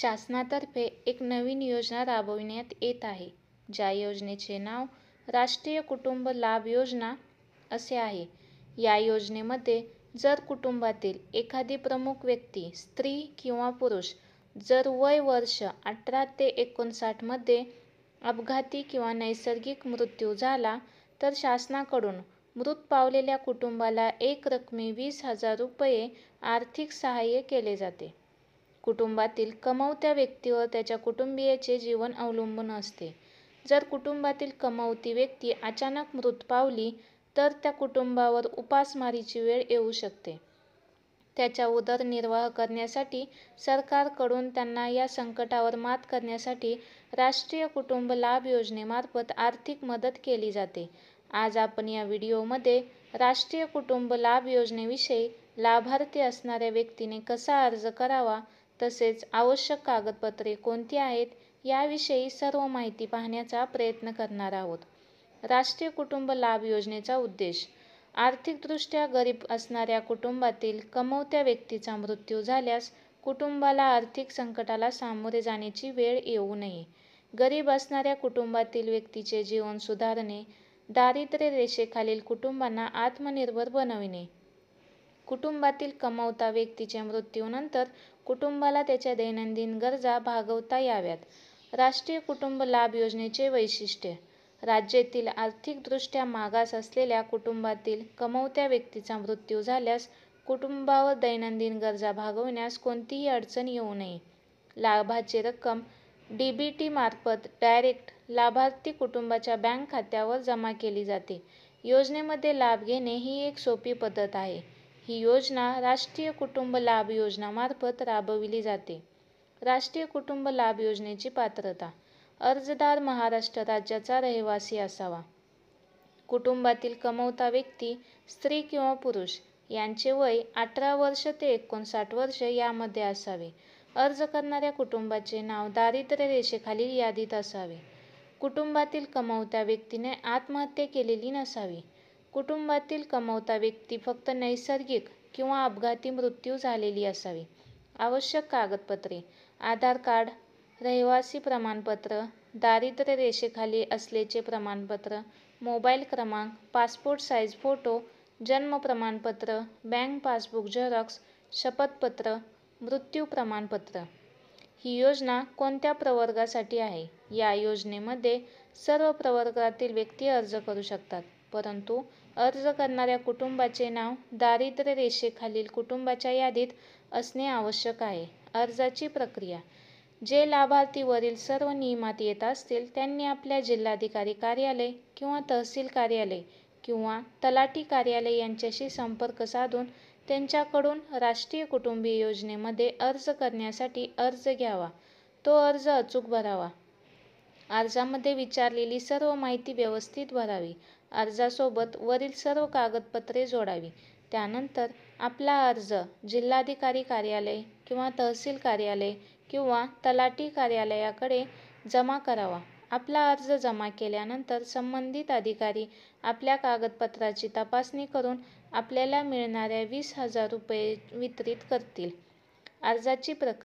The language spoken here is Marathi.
शासनातर्फे एक नवीन योजना राबविण्यात येत आहे. ज्या योजनेचे नाव राष्ट्रीय कुटुंब लाभ योजना असे आहे. या योजनेमध्ये जर कुटुंबातील एखादी प्रमुख व्यक्ती स्त्री किंवा पुरुष जर वय वर्ष 18 ते 59 मध्ये अपघाती किंवा नैसर्गिक मृत्यू झाला तर शासनाकडून मृत पावलेल्या कुटुंबाला एकरकमी 20,000 रुपये आर्थिक सहाय्य केले जाते. कुटुंबातील कमवत्या व्यक्तीवर त्याच्या कुटुंबियाचे जीवन अवलंबून असते. जर कुटुंबातील कमवती व्यक्ती अचानक मृत पावली तर त्या कुटुंबावर उपासमारीची वेळ येऊ शकते. त्याचा उदरनिर्वाह करण्यासाठी सरकारकडून त्यांना या संकटावर मात करण्यासाठी राष्ट्रीय कुटुंब लाभ योजनेमार्फत आर्थिक मदत केली जाते. आज आपण या व्हिडिओमध्ये राष्ट्रीय कुटुंब लाभ योजनेविषयी लाभार्थी असणाऱ्या व्यक्तीने कसा अर्ज करावा, तसेच आवश्यक कागदपत्रे कोणती आहेत याविषयी सर्व माहिती पाहण्याचा प्रयत्न करणार आहोत. राष्ट्रीय कुटुंब लाभ योजनेचा उद्देश आर्थिकदृष्ट्या गरीब असणाऱ्या कुटुंबातील कमवत्या व्यक्तीचा मृत्यू झाल्यास कुटुंबाला आर्थिक संकटाला सामोरे जाण्याची वेळ येऊ नये, गरीब असणाऱ्या कुटुंबातील व्यक्तीचे जीवन सुधारणे, दारिद्र्य रेषेखालील कुटुंबांना आत्मनिर्भर बनविणे, कुटुंबातील कमवता व्यक्तीच्या मृत्यूनंतर कुटुंबाला त्याच्या दैनंदिन गरजा भागवता याव्यात. राष्ट्रीय कुटुंब लाभ योजनेचे वैशिष्ट्य राज्यातील आर्थिकदृष्ट्या मागास असलेल्या कुटुंबातील कमवत्या व्यक्तीचा मृत्यू झाल्यास कुटुंबावर दैनंदिन गरजा भागविण्यास कोणतीही अडचण येऊ नये. लाभाची रक्कम डीबीटी मार्फत डायरेक्ट लाभार्थी कुटुंबाच्या बँक खात्यावर जमा केली जाते. योजनेमध्ये लाभ घेणे ही एक सोपी पद्धत आहे. ही योजना राष्ट्रीय कुटुंब लाभ योजना मार्फत राबविली जाते. राष्ट्रीय कुटुंब लाभ योजनेची पात्रता अर्जदार महाराष्ट्र राज्याचा रहिवासी असावा. कुटुंबातील कमवता व्यक्ती स्त्री किंवा पुरुष यांचे वय 18 वर्ष ते 59 वर्ष यामध्ये असावे. अर्ज करणाऱ्या कुटुंबाचे नाव दारिद्र्य रेषेखालील यादीत असावे. कुटुंबातील कमवत्या व्यक्तीने आत्महत्या केलेली नसावी. कुटुंबातील कमवता व्यक्ती फक्त नैसर्गिक किंवा अपघाती मृत्यू झालेली असावी. आवश्यक कागदपत्रे आधार कार्ड, रहिवासी प्रमाणपत्र, दारिद्र्य रेषेखाली असल्याचे प्रमाणपत्र, मोबाईल क्रमांक, पासपोर्ट साईज फोटो, जन्म प्रमाणपत्र, बँक पासबुक झेरॉक्स, शपथपत्र, मृत्यू प्रमाणपत्र. ही योजना कोणत्या प्रवर्गासाठी आहे? या योजनेमध्ये सर्व प्रवर्गातील व्यक्ती अर्ज करू शकतात, परंतु अर्ज करणाऱ्या कुटुंबाचे नाव दारिद्र्य रेषेखालील कुटुंबाच्या यादीत असणे आवश्यक आहे. अर्जाची प्रक्रिया जे लाभार्थी वरील सर्व नियमात येत असतील त्यांनी आपल्या जिल्हाधिकारी कार्यालय किंवा तहसील कार्यालय किंवा तलाठी कार्यालय यांच्याशी संपर्क साधून त्यांच्याकडून राष्ट्रीय कुटुंबीय योजनेमध्ये अर्ज करण्यासाठी अर्ज घ्यावा. तो अर्ज अचूक भरावा. अर्जामध्ये विचारलेली सर्व माहिती व्यवस्थित भरावी. अर्जासोबत वरील सर्व कागदपत्रे जोडावी. त्यानंतर आपला अर्ज जिल्हाधिकारी कार्यालय किंवा तहसील कार्यालय किंवा तलाठी कार्यालयाकडे जमा करावा. आपला अर्ज जमा केल्यानंतर संबंधित अधिकारी आपल्या कागदपत्राची तपासणी करून आपल्याला मिळणाऱ्या 20,000 रुपये वितरित करतील. अर्जाची प्रक्रिया